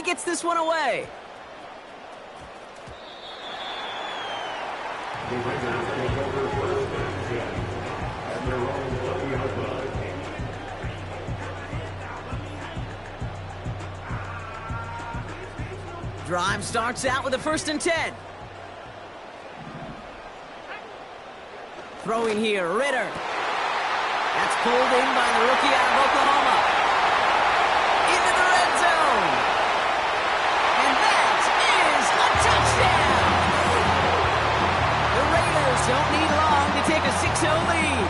gets this one away. Drive starts out with a 1st and 10. Throwing here, Ritter. That's pulled in by the rookie out of Oklahoma. Into the red zone. And that is a touchdown. The Raiders don't need long to take a 6-0 lead.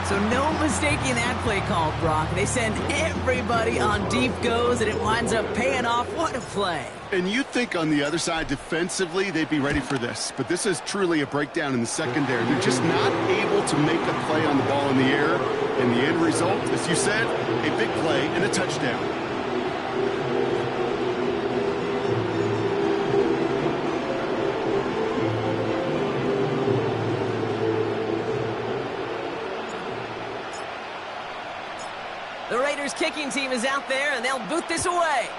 So no mistaking that play call, Brock. They send everybody on deep goes, and it winds up paying off. What a play. And you'd think on the other side defensively they'd be ready for this. But this is truly a breakdown in the secondary. They're just not able to make a play on the ball in the air. And the end result, as you said, a big play and a touchdown. The Raiders kicking team is out there, and they'll boot this away.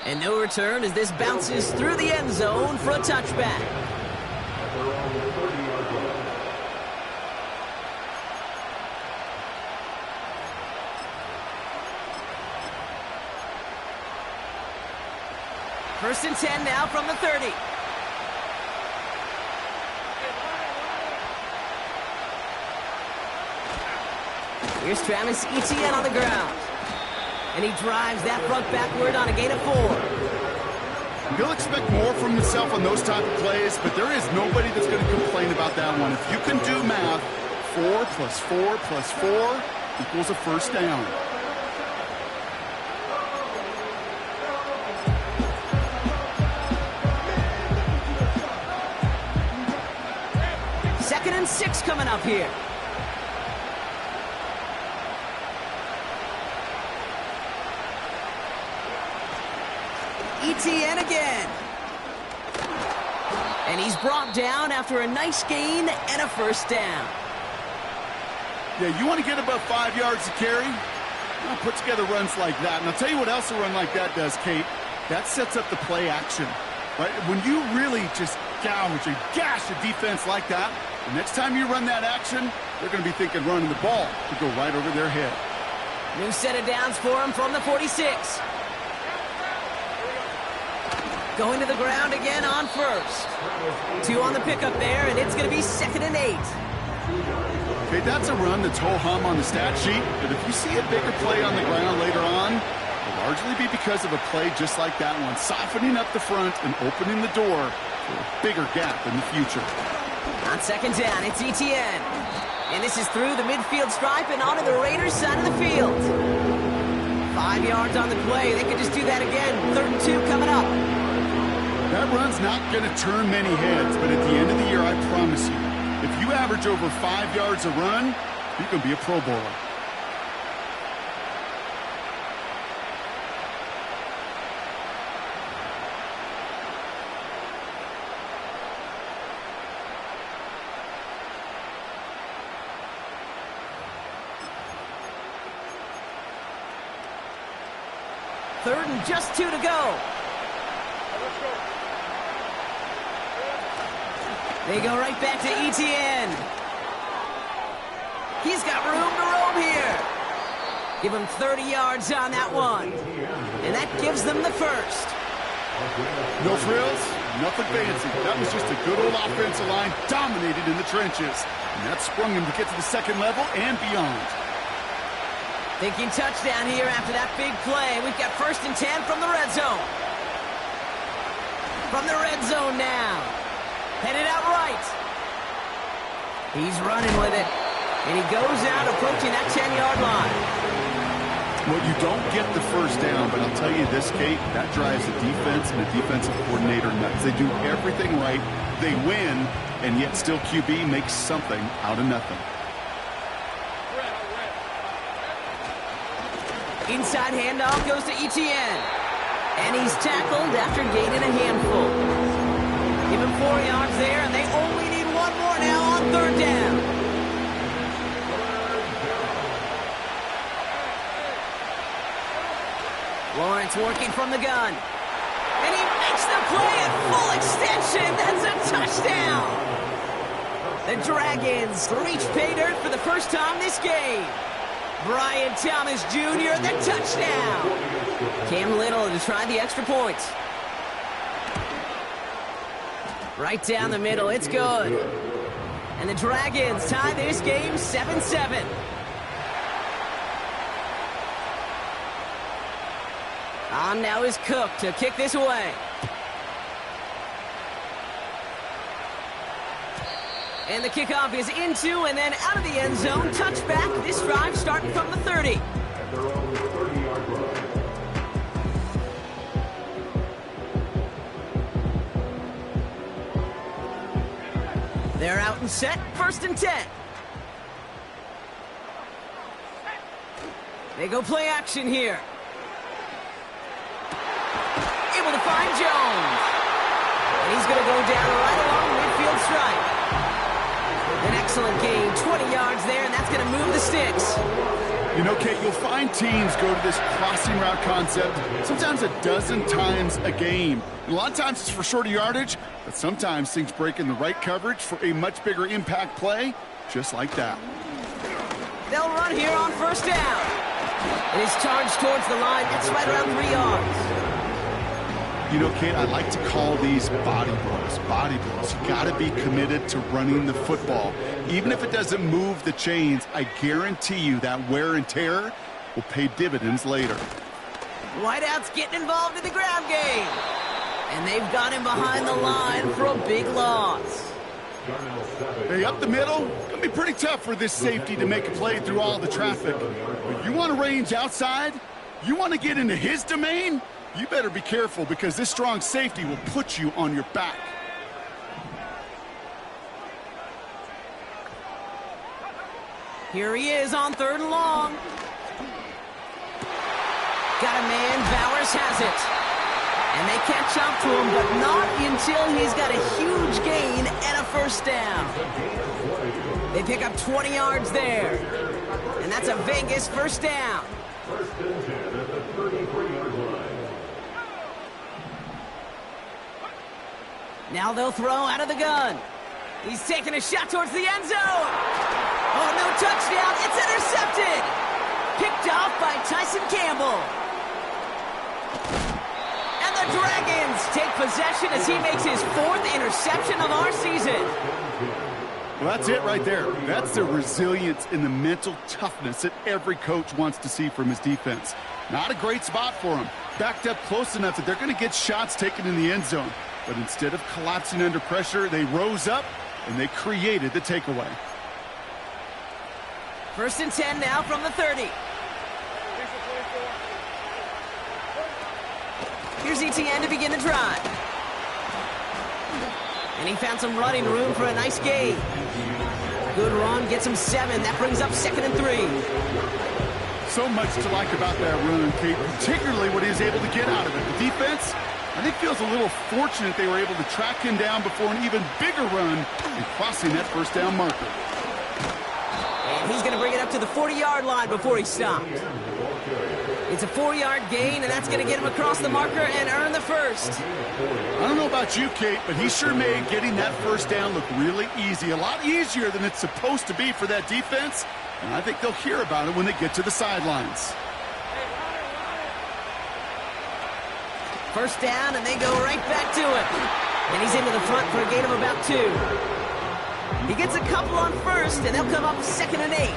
And no return as this bounces through the end zone for a touchback. First and 10 now from the 30. Here's Travis Etienne on the ground. And he drives that front backward on a gain of 4. He'll expect more from himself on those type of plays, but there is nobody that's going to complain about that one. If you can do math, 4 plus 4 plus 4 equals a first down. Second and 6 coming up here. Etienne again. And he's brought down after a nice gain and a first down. Yeah, you want to get above 5 yards to carry? Well, put together runs like that. And I'll tell you what else a run like that does, Kate. That sets up the play action. Right? When you really just gouge and gash a defense like that, the next time you run that action, they're going to be thinking running the ball to go right over their head. New set of downs for him from the 46. Going to the ground again on first. 2 on the pickup there, and it's going to be 2nd and 8. Okay, that's a run that's ho-hum on the stat sheet, but if you see a bigger play on the ground later on, it'll largely be because of a play just like that one, softening up the front and opening the door for a bigger gap in the future. On 2nd down, it's Etienne. And this is through the midfield stripe and onto the Raiders' side of the field. 5 yards on the play. They could just do that again. 3rd and 2 coming up. That run's not going to turn many heads, but at the end of the year, I promise you, if you average over 5 yards a run, you can be a Pro Bowler. Third and just 2 to go. They go right back to Etienne. He's got room to roam here. Give him 30 yards on that one. And that gives them the first. No frills, nothing fancy. That was just a good old offensive line dominated in the trenches. And that sprung him to get to the second level and beyond. Thinking touchdown here after that big play. We've got 1st and 10 from the red zone. From the red zone now. Headed out right. He's running with it. And he goes out approaching that 10-yard line. Well, you don't get the first down, but I'll tell you this, Kate, that drives the defense and the defensive coordinator nuts. They do everything right. They win, and yet still QB makes something out of nothing. Inside handoff goes to Etienne. And he's tackled after gaining a handful. Give him 4 yards there, and they only need 1 more now on 3rd down. Lawrence working from the gun. And he makes the play at full extension. That's a touchdown. The Dragons reach pay dirt for the first time this game. Brian Thomas Jr., the touchdown. Cam Little to try the extra point. Right down the middle, it's good. And the Dragons tie this game 7-7. On now is Cook to kick this away. And the kickoff is into and then out of the end zone. Touchback. This drive starting from the 30. They're out and set. 1st and 10. They go play action here. Able to find Jones. And he's going to go down right along the midfield stripe. An excellent gain, 20 yards there, and that's going to move the sticks. You know, Kate, you'll find teams go to this crossing route concept sometimes a dozen times a game. And a lot of times it's for shorter yardage, but sometimes things break in the right coverage for a much bigger impact play, just like that. They'll run here on 1st down. It is charged towards the line. That's right around 3 yards. You know, Kate, I like to call these body blows. Body blows. You got to be committed to running the football. Even if it doesn't move the chains, I guarantee you that wear and tear will pay dividends later. Whiteout's getting involved in the ground game. And they've got him behind the line for a big loss. Hey, up the middle, gonna be pretty tough for this safety to make a play through all the traffic. But you want to range outside? You want to get into his domain? You better be careful because this strong safety will put you on your back. Here he is on 3rd and long. Got a man, Bowers has it. And they catch up to him, but not until he's got a huge gain and a 1st down. They pick up 20 yards there. And that's a Vegas 1st down. Now they'll throw out of the gun. He's taking a shot towards the end zone. Oh, no touchdown. It's intercepted. Picked off by Tyson Campbell. And the Dragons take possession as he makes his 4th interception of our season. Well, that's it right there. That's the resilience and the mental toughness that every coach wants to see from his defense. Not a great spot for him. Backed up close enough that they're going to get shots taken in the end zone. But instead of collapsing under pressure, they rose up and they created the takeaway. 1st and 10 now from the 30. Here's ETN to begin the drive. And he found some running room for a nice gain. Good run, gets him 7. That brings up 2nd and 3. So much to like about that run, Kate, particularly what he was able to get out of it. The defense, I think, feels a little fortunate they were able to track him down before an even bigger run and crossing that 1st down marker. And he's going to bring it up to the 40-yard line before he stopped. It's a 4-yard gain, and that's going to get him across the marker and earn the 1st. I don't know about you, Kate, but he sure made getting that 1st down look really easy. A lot easier than it's supposed to be for that defense. And I think they'll hear about it when they get to the sidelines. 1st down, and they go right back to it. And he's into the front for a gain of about 2. He gets a couple on 1st, and they'll come up 2nd and 8.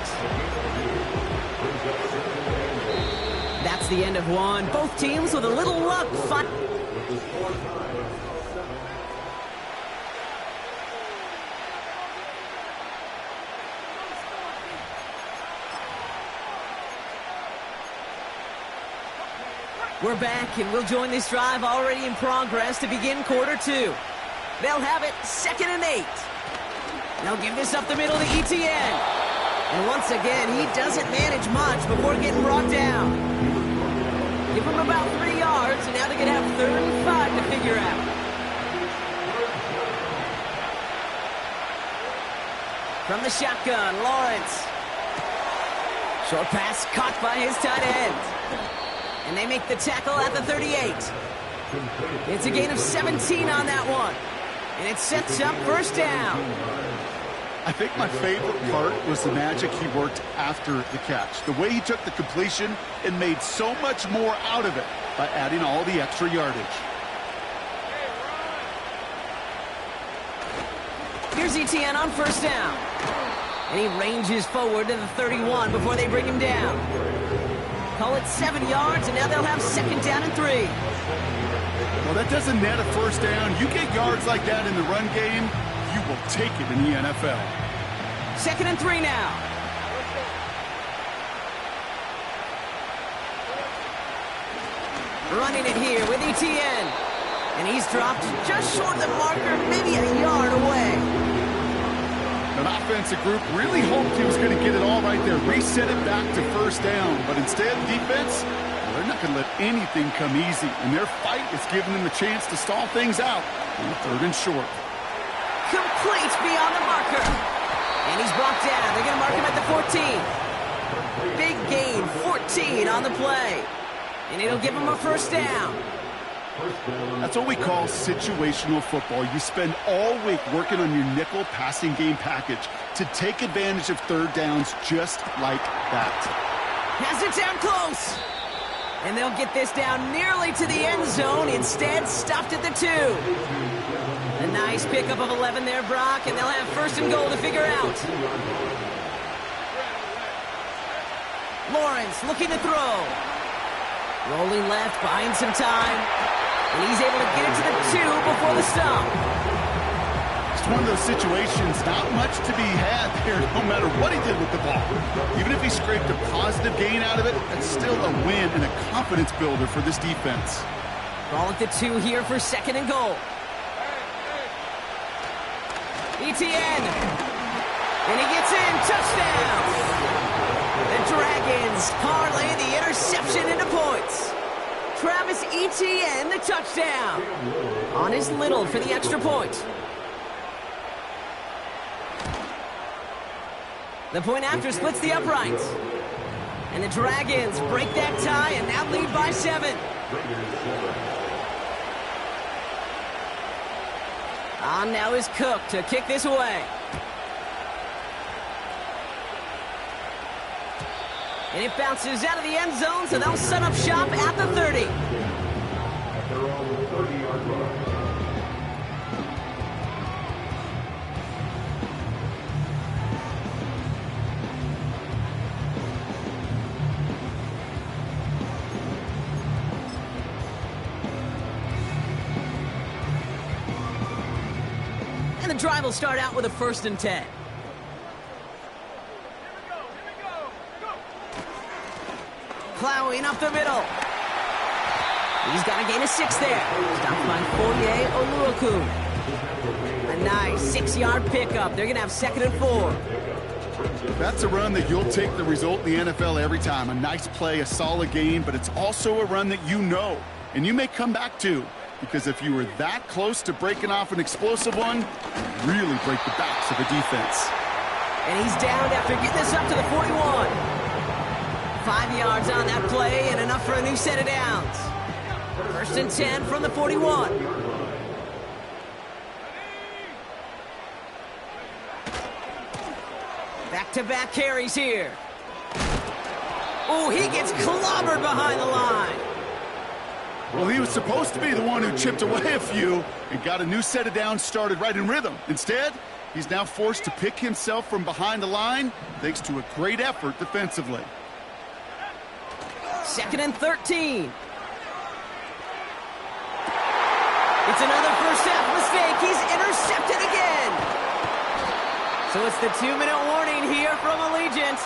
That's the end of one. Both teams with a little luck. We're back, and we'll join this drive already in progress to begin quarter 2. They'll have it 2nd and 8. They'll give this up the middle to ETN. And once again, he doesn't manage much before getting brought down. Give him about 3 yards, and now they're going to have 3rd and 5 to figure out. From the shotgun, Lawrence. Short pass caught by his tight end. And they make the tackle at the 38. It's a gain of 17 on that one. And it sets up first down. I think my favorite part was the magic he worked after the catch. The way he took the completion and made so much more out of it by adding all the extra yardage. Here's Etienne on first down. And he ranges forward to the 31 before they bring him down. Call it 7 yards, and now they'll have second down and 3. Well, that doesn't net a first down. You get yards like that in the run game, you will take it in the NFL. Second and 3 now. Running it here with Etienne. And he's dropped just short of the marker, maybe a yard away. An offensive group really hoped he was going to get it all right there, reset it back to first down. But instead, defense, well, they're not going to let anything come easy. And their fight is giving them a chance to stall things out on third and short. Complete beyond the marker. And he's brought down. They're going to mark him at the 14. Big gain, 14 on the play. And it'll give him a first down. That's what we call situational football. You spend all week working on your nickel passing game package to take advantage of third downs just like that. Has it down close. And they'll get this down nearly to the end zone. Instead, stopped at the 2. A nice pickup of 11 there, Brock, and they'll have first and goal to figure out. Lawrence looking to throw. Rolling left, buying some time. And he's able to get it to the 2 before the stop. It's one of those situations, not much to be had there, no matter what he did with the ball. Even if he scraped a positive gain out of it, that's still a win and a confidence builder for this defense. Ball at the 2 here for second and goal. Etienne. And he gets in. Touchdown. The Dragons parlay the interception into points. Travis Etienne, the touchdown. On his little for the extra point. The point after splits the uprights. And the Dragons break that tie and now lead by 7. On now is Cook to kick this away. And it bounces out of the end zone, so they'll set up shop at the 30. And the drive will start out with a 1st and 10. Plowing up the middle. He's got a gain of 6 there. Stopped by Foye Oluokun. A nice 6-yard pickup. They're going to have second and 4. That's a run that you'll take the result in the NFL every time. A nice play, a solid gain, but it's also a run that you know, and you may come back to, because if you were that close to breaking off an explosive one, you really break the backs of a defense. And he's down after getting this up to the 41. 5 yards on that play and enough for a new set of downs. 1st and 10 from the 41. Back-to-back carries here. Oh, he gets clobbered behind the line. Well, he was supposed to be the one who chipped away a few and got a new set of downs started right in rhythm. Instead, he's now forced to pick himself from behind the line thanks to a great effort defensively. 2nd and 13. It's another first half mistake. He's intercepted again. So it's the 2-minute warning here from Allegiant.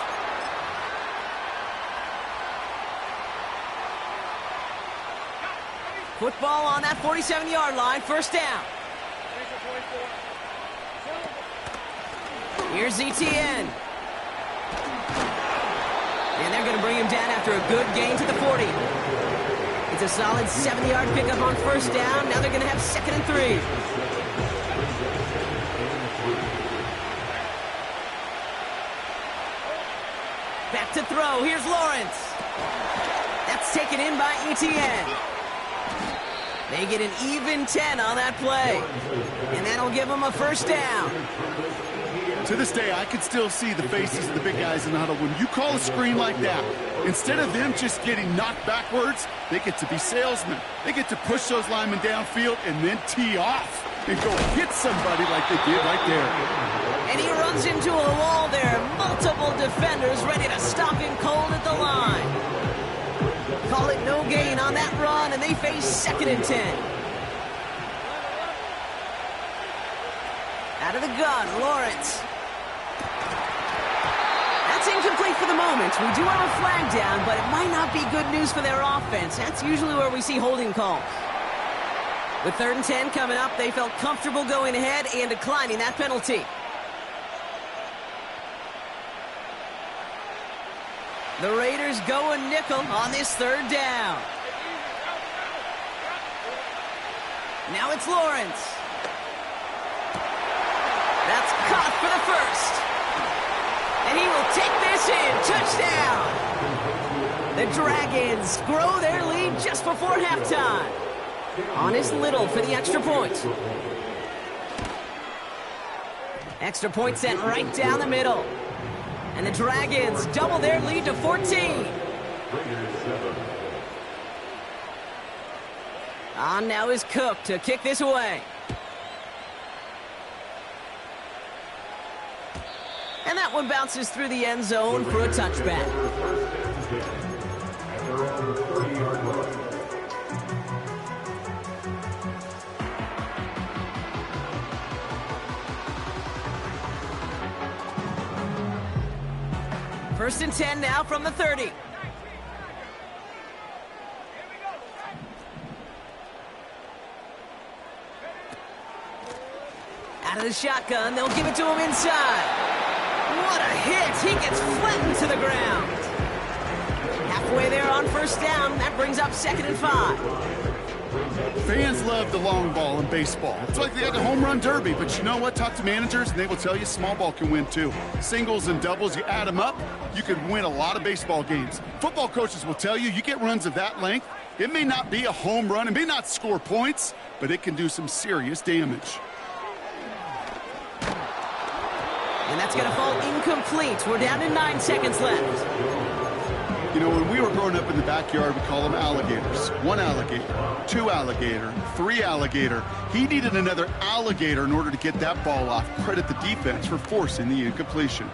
Football on that 47-yard line. First down. Here's Etienne. And they're going to bring him down after a good gain to the 40. It's a solid 7-yard pickup on first down. Now they're going to have second and 3. Back to throw. Here's Lawrence. That's taken taken in by Etienne. They get an even 10 on that play. And that'll give them a first down. To this day, I can still see the faces of the big guys in the huddle. When you call a screen like that, instead of them just getting knocked backwards, they get to be salesmen. They get to push those linemen downfield and then tee off and go hit somebody like they did right there. And he runs into a wall there. Multiple defenders ready to stop him cold at the line. Call it no gain on that run, and they face 2nd and 10. Out of the gun, Lawrence. That's incomplete for the moment. We do have a flag down, but it might not be good news for their offense. That's usually where we see holding calls. With 3rd and 10 coming up, they felt comfortable going ahead and declining that penalty. The Raiders go a nickel on this 3rd down. Now it's Lawrence. That's caught for the first. And he will take this in. Touchdown. The Dragons grow their lead just before halftime. Honest Little for the extra point. Extra point sent right down the middle. And the Dragons double their lead to 14. On now is Cook to kick this away. And that one bounces through the end zone for a touchback. First and 10 now from the 30. Out of the shotgun, they'll give it to him inside. What a hit! He gets flattened to the ground. Halfway there on first down, that brings up 2nd and 5. Fans love the long ball in baseball. It's like they had the home run derby, but you know what? Talk to managers, and they will tell you small ball can win too. Singles and doubles, you add them up, you could win a lot of baseball games. Football coaches will tell you, you get runs of that length, it may not be a home run, it may not score points, but it can do some serious damage. And that's going to fall incomplete. We're down to 9 seconds left. You know, when we were growing up in the backyard, we call them alligators. 1 alligator, 2 alligator, 3 alligator. He needed another alligator in order to get that ball off. Credit the defense for forcing the incompletion.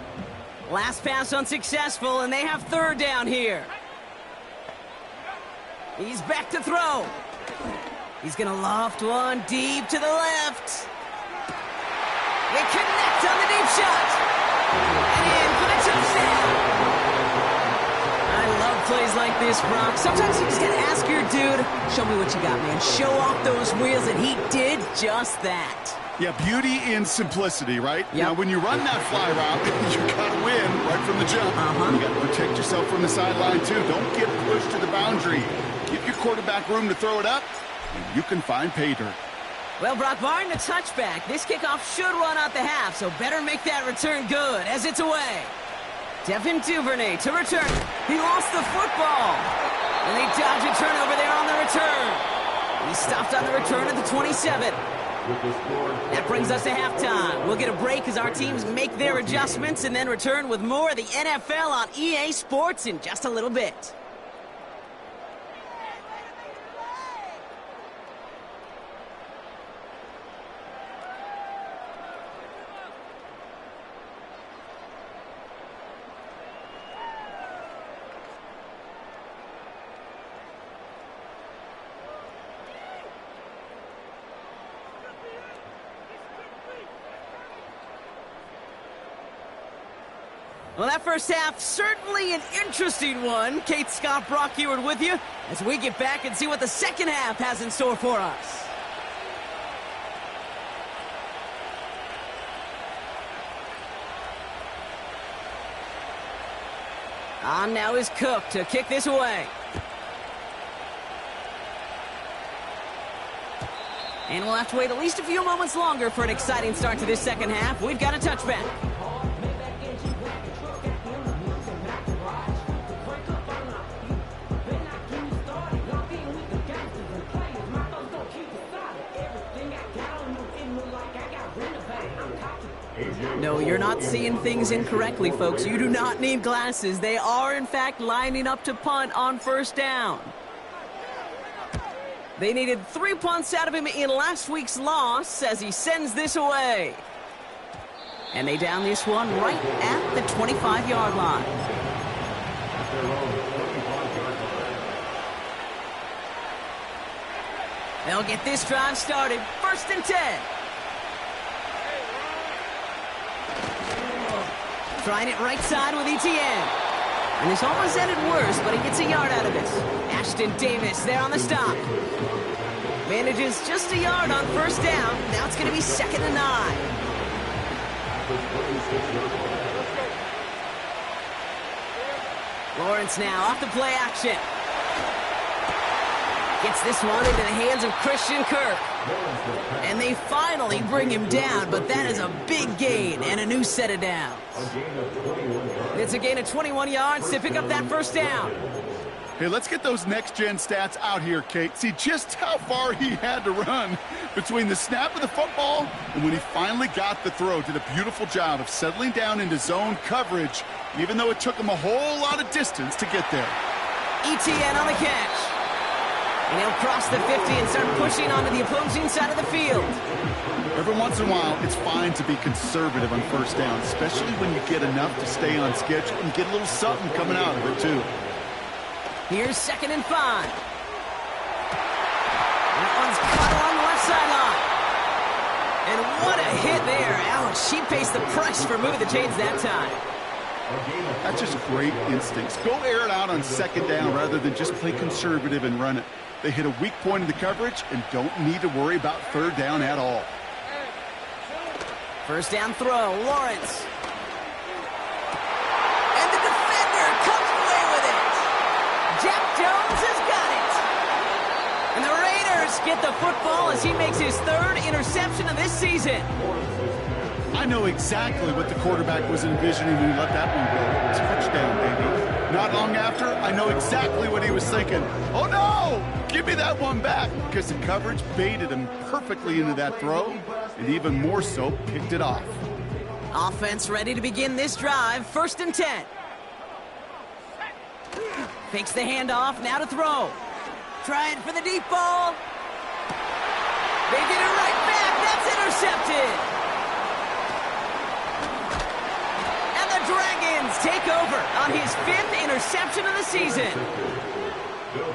Last pass unsuccessful, and they have 3rd down here. He's back to throw. He's going to loft one deep to the left. They connect on the deep shot. And in for the touchdown. I love plays like this, Brock. Sometimes you just got to ask your dude, show me what you got, man. Show off those wheels, and he did just that. Yeah, beauty in simplicity, right? Yep. Now, when you run that fly route, you got to win right from the jump. You got to protect yourself from the sideline, too. Don't get pushed to the boundary. Give your quarterback room to throw it up, and you can find pay dirt. Well, Brock, barring the touchback, this kickoff should run out the half, so better make that return good as it's away. Devin Duvernay to return. He lost the football. And they dodge a turnover there on the return. He stopped on the return at the 27. That brings us to halftime. We'll get a break as our teams make their adjustments and then return with more of the NFL on EA Sports in just a little bit. Well, that first half, certainly an interesting one. Kate, Scott, Brock Heward with you as we get back and see what the second half has in store for us. On now is Cook to kick this away. And we'll have to wait at least a few moments longer for an exciting start to this second half. We've got a touchback. No, you're not seeing things incorrectly, folks. You do not need glasses. They are, in fact, lining up to punt on first down. They needed 3 punts out of him in last week's loss as he sends this away. And they down this one right at the 25-yard line. They'll get this drive started. 1st and 10. Trying it right side with ETN. And this almost ended worse, but he gets a yard out of this. Ashton Davis there on the stop. Manages just a yard on first down. Now it's going to be 2nd and 9. Lawrence now off the play action. Gets this one into the hands of Christian Kirk. And they finally bring him down, but that is a big gain and a new set of downs. It's a gain of 21 yards to pick up that first down. Hey, let's get those next-gen stats out here, Kate. See just how far he had to run between the snap of the football and when he finally got the throw. Did a beautiful job of settling down into zone coverage, even though it took him a whole lot of distance to get there. ETN on the catch. And he'll cross the 50 and start pushing onto the opposing side of the field. Every once in a while, it's fine to be conservative on first down, especially when you get enough to stay on schedule and get a little something coming out of it, too. Here's 2nd and 5. That one's caught along the left sideline. And what a hit there. Alex, she pays the price for moving the chains that time. That's just great instincts. Go air it out on 2nd down rather than just play conservative and run it. They hit a weak point in the coverage and don't need to worry about 3rd down at all. First down throw, Lawrence. And the defender comes away with it. Jack Jones has got it. And the Raiders get the football as he makes his 3rd interception of this season. I know exactly what the quarterback was envisioning when he let that one go. Touchdown, baby. Not long after, I know exactly what he was thinking. Oh, no! Give me that one back, because the coverage baited him perfectly into that throw, and even more so, picked it off. Offense ready to begin this drive. 1st and 10. Fakes the handoff, now to throw. Trying for the deep ball. They get it right back. That's intercepted. And the Dragons take over on his 5th interception of the season.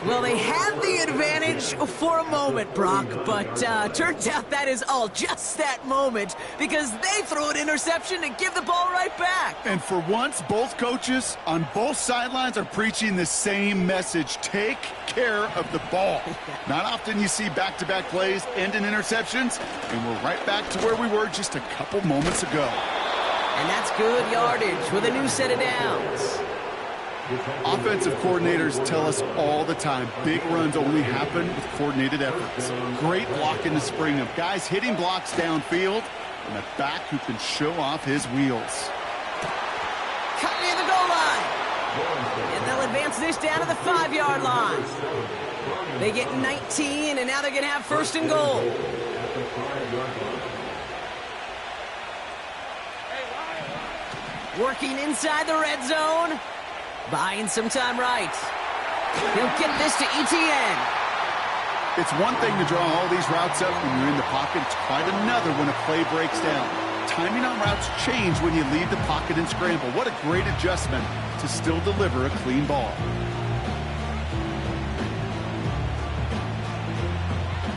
Well, they had the advantage for a moment, Brock, but turns out that is all just that moment because they throw an interception to give the ball right back. And for once, both coaches on both sidelines are preaching the same message. Take care of the ball. Not often you see back-to-back plays end in interceptions, and we're right back to where we were just a couple moments ago. And that's good yardage with a new set of downs. Offensive coordinators tell us all the time, big runs only happen with coordinated efforts. Great block in the spring of guys hitting blocks downfield and a back who can show off his wheels. Cut near the goal line. And they'll advance this down to the 5-yard line. They get 19, and now they're going to have 1st and goal. Working inside the red zone. Buying some time right. He'll get this to ETN. It's one thing to draw all these routes up when you're in the pocket. It's quite another when a play breaks down. Timing on routes change when you leave the pocket and scramble. What a great adjustment to still deliver a clean ball.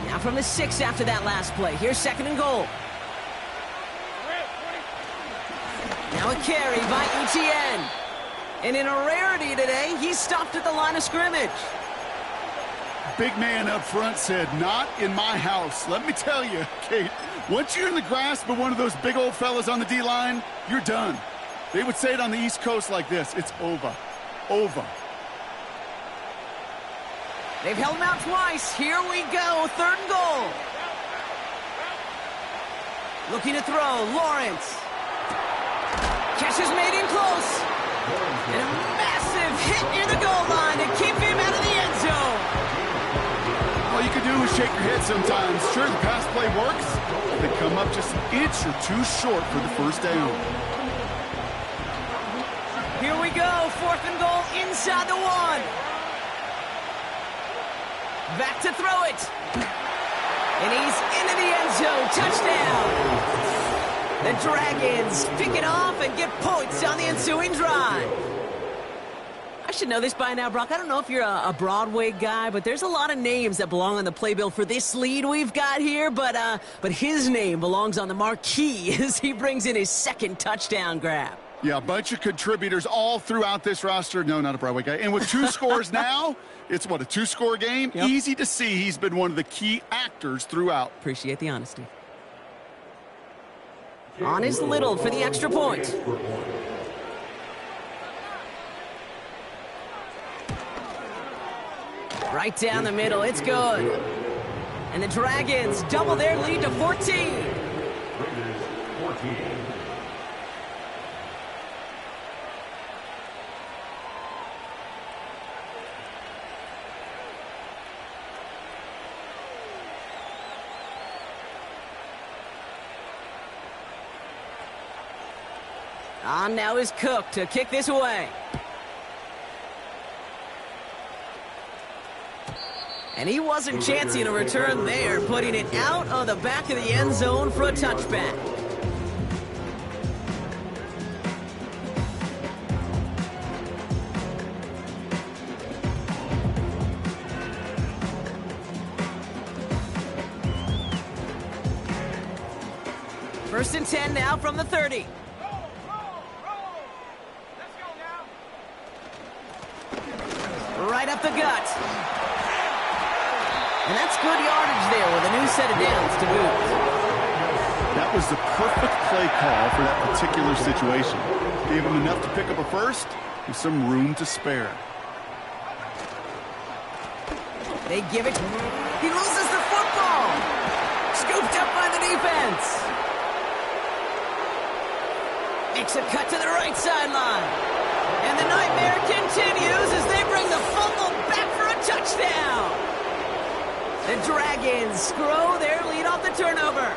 Now from the 6 after that last play. Here's 2nd and goal. Now a carry by ETN. And in a rarity today, he's stopped at the line of scrimmage. Big man up front said, not in my house. Let me tell you, Kate, once you're in the grasp of one of those big old fellas on the D-line, you're done. They would say it on the East Coast like this, it's over. Over. They've held him out twice. Here we go, 3rd and goal. Looking to throw, Lawrence. Catch is made in close. And a massive hit near the goal line to keep him out of the end zone. All you can do is shake your head sometimes. Sure, the pass play works. They come up just an inch or two short for the first down. Here we go, 4th and goal inside the 1. Back to throw it. And he's into the end zone. Touchdown. The Dragons pick it off and get points on the ensuing drive. I should know this by now, Brock. I don't know if you're a Broadway guy, but there's a lot of names that belong on the playbill for this lead we've got here. But his name belongs on the marquee as he brings in his 2nd touchdown grab. Yeah, a bunch of contributors all throughout this roster. No, not a Broadway guy. And with 2 scores now, it's what, a 2-score game? Yep. Easy to see he's been one of the key actors throughout. Appreciate the honesty. On is Little for the extra point. Right down the middle, it's good. And the Dragons double their lead to 14. On now is Cook to kick this away. And he wasn't chancing a return there, putting it out of the back of the end zone for a touchback. First and 10 now from the 30. Right up the gut. And that's good yardage there with a new set of downs to boot. That was the perfect play call for that particular situation. Gave him enough to pick up a first with some room to spare. They give it. He loses the football. Scooped up by the defense. Makes a cut to the right sideline. And the nightmare continues as they bring the fumble back for a touchdown. The Dragons grow their lead off the turnover.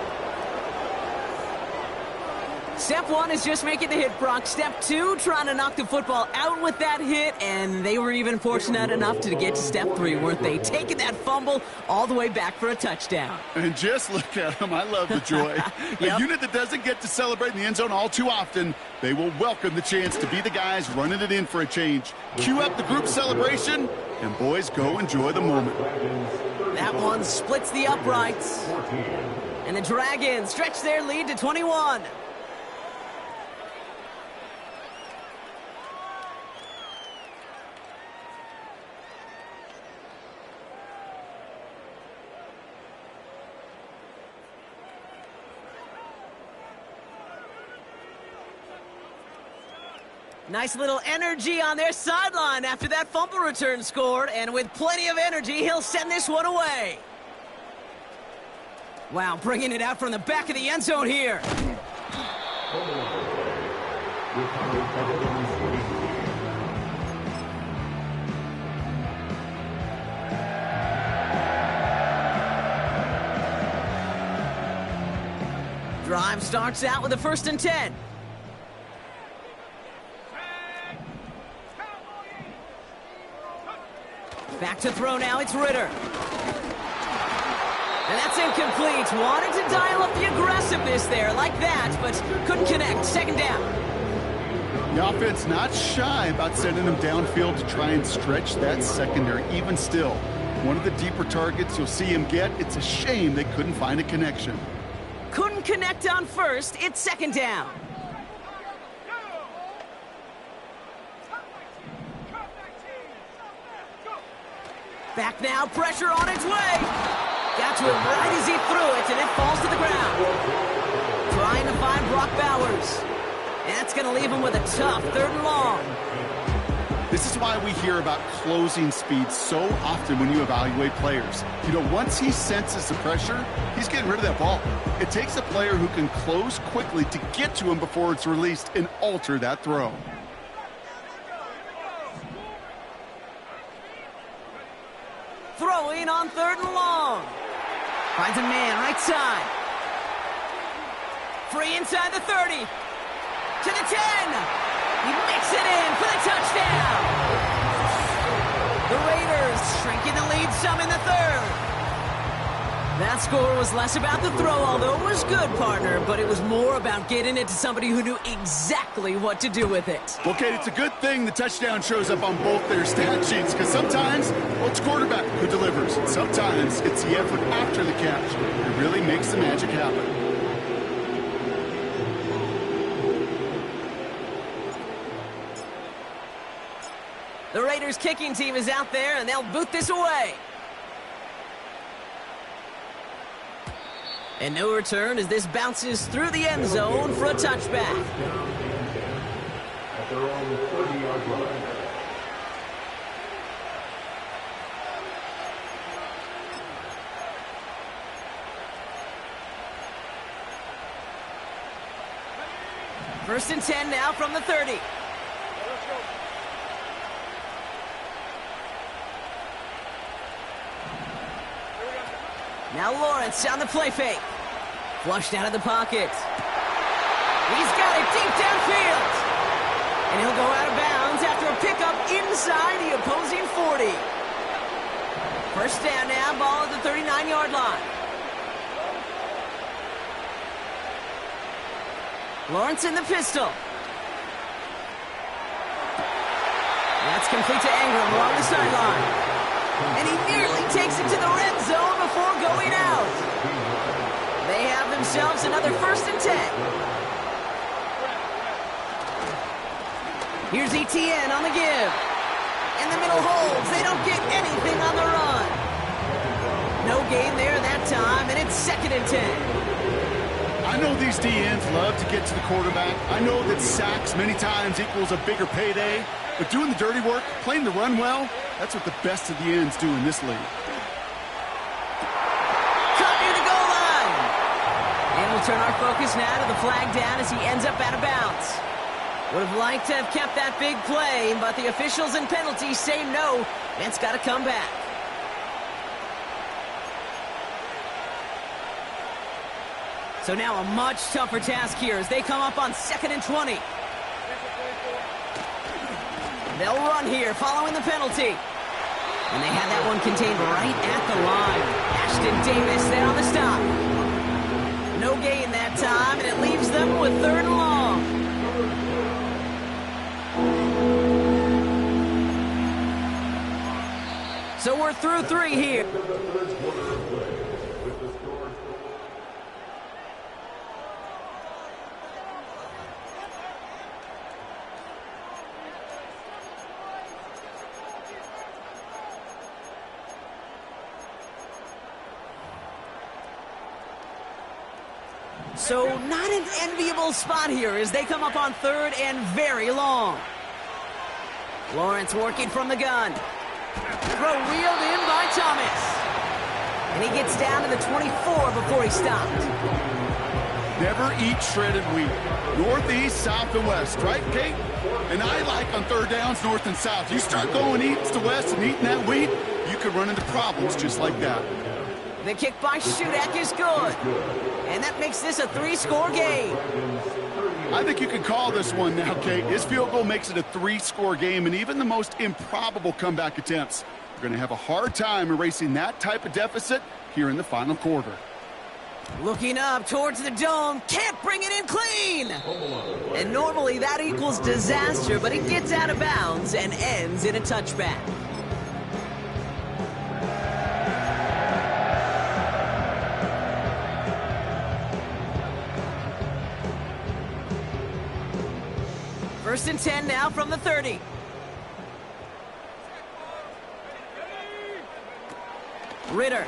Step 1 is just making the hit, Brock. Step 2, trying to knock the football out with that hit, and they were even fortunate enough to get to step 3, weren't they? Taking that fumble all the way back for a touchdown. And just look at them. I love the joy. Yep. A unit that doesn't get to celebrate in the end zone all too often, they will welcome the chance to be the guys running it in for a change. Cue up the group celebration, and boys, go enjoy the moment. That one splits the uprights. And the Dragons stretch their lead to 21. Nice little energy on their sideline after that fumble return scored, and with plenty of energy, he'll send this one away. Wow, bringing it out from the back of the end zone here. Drive starts out with a 1st and 10. Back to throw now, it's Ritter. And that's incomplete. Wanted to dial up the aggressiveness there like that, but couldn't connect. 2nd down. The offense not shy about sending them downfield to try and stretch that secondary. Even still, one of the deeper targets you'll see him get. It's a shame they couldn't find a connection. Couldn't connect on 1st. It's 2nd down. Back now, pressure on its way. Got to it right as he threw it, and it falls to the ground. Trying to find Brock Bowers. And that's going to leave him with a tough 3rd and long. This is why we hear about closing speed so often when you evaluate players. You know, once he senses the pressure, he's getting rid of that ball. It takes a player who can close quickly to get to him before it's released and alter that throw. Throwing on 3rd and long. Finds a man right side. Free inside the 30. To the 10. He makes it in for the touchdown. The Raiders shrinking the lead some in the third. That score was less about the throw, although it was good, partner, but it was more about getting it to somebody who knew exactly what to do with it. Well, Kate, it's a good thing the touchdown shows up on both their stat sheets, because sometimes, well, it's quarterback who delivers. Sometimes it's the effort after the catch. It really makes the magic happen. The Raiders kicking team is out there, and they'll boot this away. And no return as this bounces through the end zone for a touchback. At their own 30-yard line. First and 10 now from the 30. Now Lawrence on the play fake. Flushed out of the pocket. He's got it deep downfield. And he'll go out of bounds after a pickup inside the opposing 40. First down now, ball at the 39-yard line. Lawrence in the pistol. That's complete to Ingram along the sideline. And he nearly takes it to the red zone before going out. They have themselves another first and 10. Here's ETN on the give. In the middle holds. They don't get anything on the run. No gain there that time, and it's second and 10. I know these DNs love to get to the quarterback. I know that sacks many times equals a bigger payday. But doing the dirty work, playing the run well, that's what the best of the ends do in this league. Cut near the goal line. And we'll turn our focus now to the flag down as he ends up out of bounds. Would have liked to have kept that big play, but the officials and penalties say no. It's got to come back. So now a much tougher task here as they come up on second and 20. They'll run here following the penalty. And they had that one contained right at the line. Ashton Davis there on the stop. No gain that time, and it leaves them with third and long. So we're through three here. So not an enviable spot here as they come up on third and very long. Lawrence working from the gun. Throw reeled in by Thomas. And he gets down to the 24 before he stopped. Never eat shredded wheat. Northeast, south, and west, right, Kate? And I like on third downs, north and south. You start going east to west and eating that wheat, you could run into problems just like that. The kick by Shudak is good. And that makes this a three-score game. I think you can call this one now, Kate. His field goal makes it a three-score game, and even the most improbable comeback attempts are going to have a hard time erasing that type of deficit here in the final quarter. Looking up towards the dome, can't bring it in clean. And normally that equals disaster, but it gets out of bounds and ends in a touchback. First and 10 now from the 30. Ritter.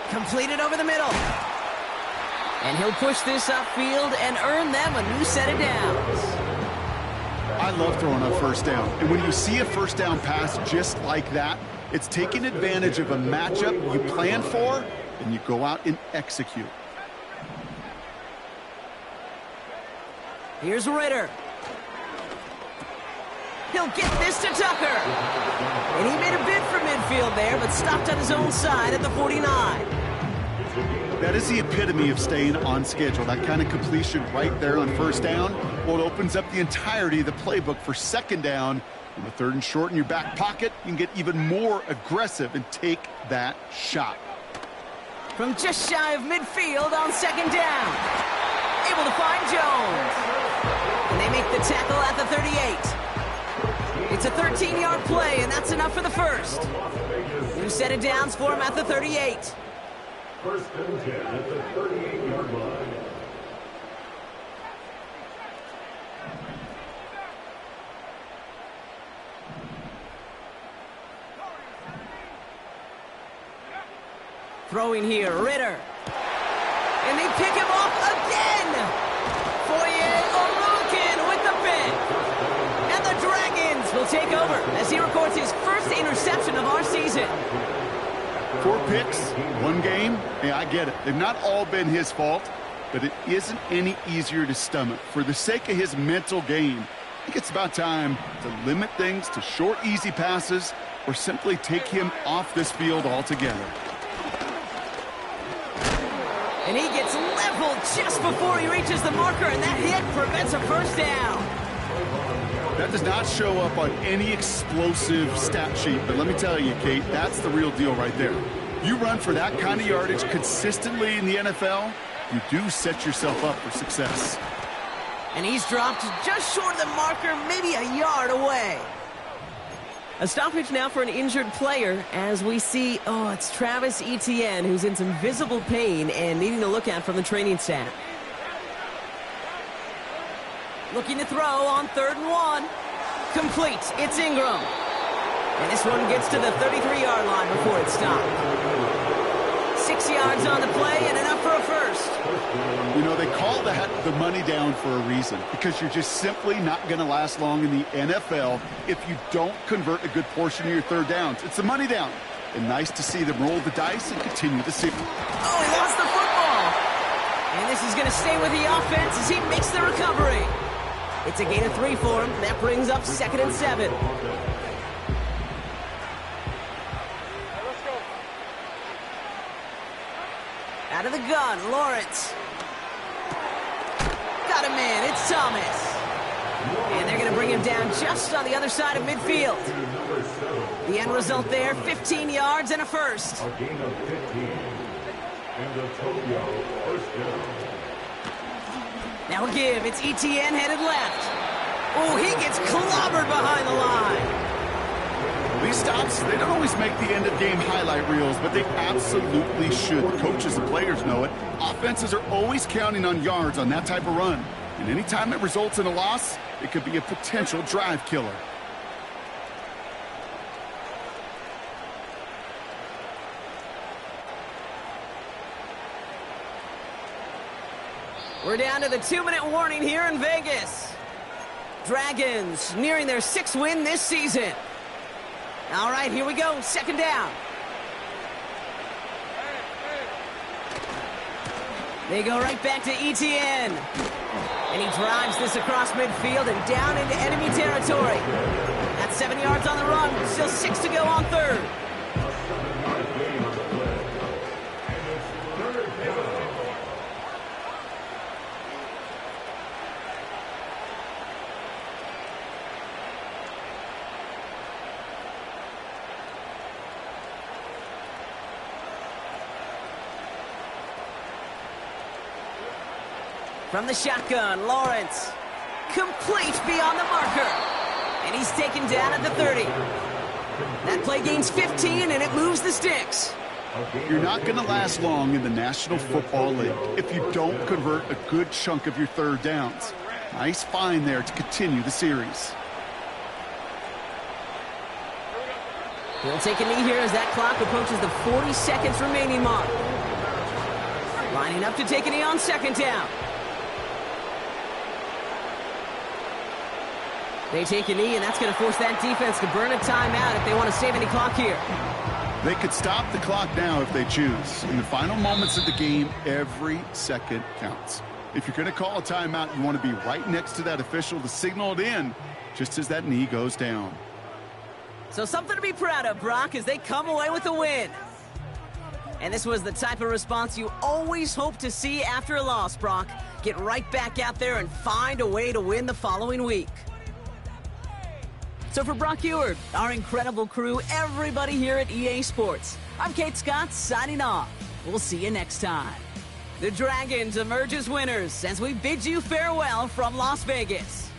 Completed over the middle. And he'll push this upfield and earn them a new set of downs. I love throwing on first down. And when you see a first down pass just like that, it's taking advantage of a matchup you plan for, and you go out and execute. Here's Ritter. He'll get this to Tucker. And he made a bid for midfield there, but stopped on his own side at the 49. That is the epitome of staying on schedule. That kind of completion right there on first down. Well, it opens up the entirety of the playbook for second down. On the third and short in your back pocket, you can get even more aggressive and take that shot. From just shy of midfield on second down. Able to find Jones. And they make the tackle at the 38. It's a 13-yard play, and that's enough for the first. New set of downs for him at the 38. First and 10 at the 38-yard line. Throwing here, Ritter. And they pick him off again. Foye Olukin with the pick. And the Dragons will take over as he records his first interception of our season. 4 picks, 1 game. Hey, I get it. They've not all been his fault, but it isn't any easier to stomach. For the sake of his mental game, I think it's about time to limit things to short, easy passes or simply take him off this field altogether. And he gets leveled just before he reaches the marker, and that hit prevents a first down. That does not show up on any explosive stat sheet, but let me tell you, Kate, that's the real deal right there. You run for that kind of yardage consistently in the NFL, you do set yourself up for success. And he's dropped just short of the marker, maybe a yard away. A stoppage now for an injured player as we see, it's Travis Etienne who's in some visible pain and needing to look at from the training staff. Looking to throw on 3rd and 1. Complete. It's Ingram. And this one gets to the 33-yard line before it's stopped. 6 yards on the play and enough for a first. You know, they call that the money down for a reason because you're just simply not going to last long in the NFL if you don't convert a good portion of your third downs. It's the money down. And nice to see them roll the dice and continue the series. Oh, he lost the football. And this is going to stay with the offense as he makes the recovery. It's a gain of 3 for him. That brings up 2nd and 7. Out of the gun, Lawrence. Got a man, it's Thomas. And they're going to bring him down just on the other side of midfield. The end result there, 15 yards and a first. A gain of 15. And the Tokyo first down. Now a give, it's Etienne headed left. Oh, he gets clobbered behind the line. These stops, they don't always make the end-of-game highlight reels, but they absolutely should. The coaches and players know it. Offenses are always counting on yards on that type of run. And anytime it results in a loss, it could be a potential drive killer. We're down to the 2-minute warning here in Vegas. Dragons nearing their 6th win this season. All right, here we go. 2nd down. They go right back to Etienne. And he drives this across midfield and down into enemy territory. That's 7 yards on the run. Still 6 to go on 3rd. From the shotgun, Lawrence. Complete beyond the marker. And he's taken down at the 30. That play gains 15, and it moves the sticks. You're not going to last long in the National Football League if you don't convert a good chunk of your third downs. Nice find there to continue the series. He'll take a knee here as that clock approaches the 40 seconds remaining mark. Lining up to take a knee on 2nd down. They take a knee, and that's going to force that defense to burn a timeout if they want to save any clock here. They could stop the clock now if they choose. In the final moments of the game, every second counts. If you're going to call a timeout, you want to be right next to that official to signal it in just as that knee goes down. So something to be proud of, Brock, as they come away with a win. And this was the type of response you always hope to see after a loss, Brock. Get right back out there and find a way to win the following week. So for Brock Ewart, our incredible crew, everybody here at EA Sports, I'm Kate Scott signing off. We'll see you next time. The Dragons emerge as winners as we bid you farewell from Las Vegas.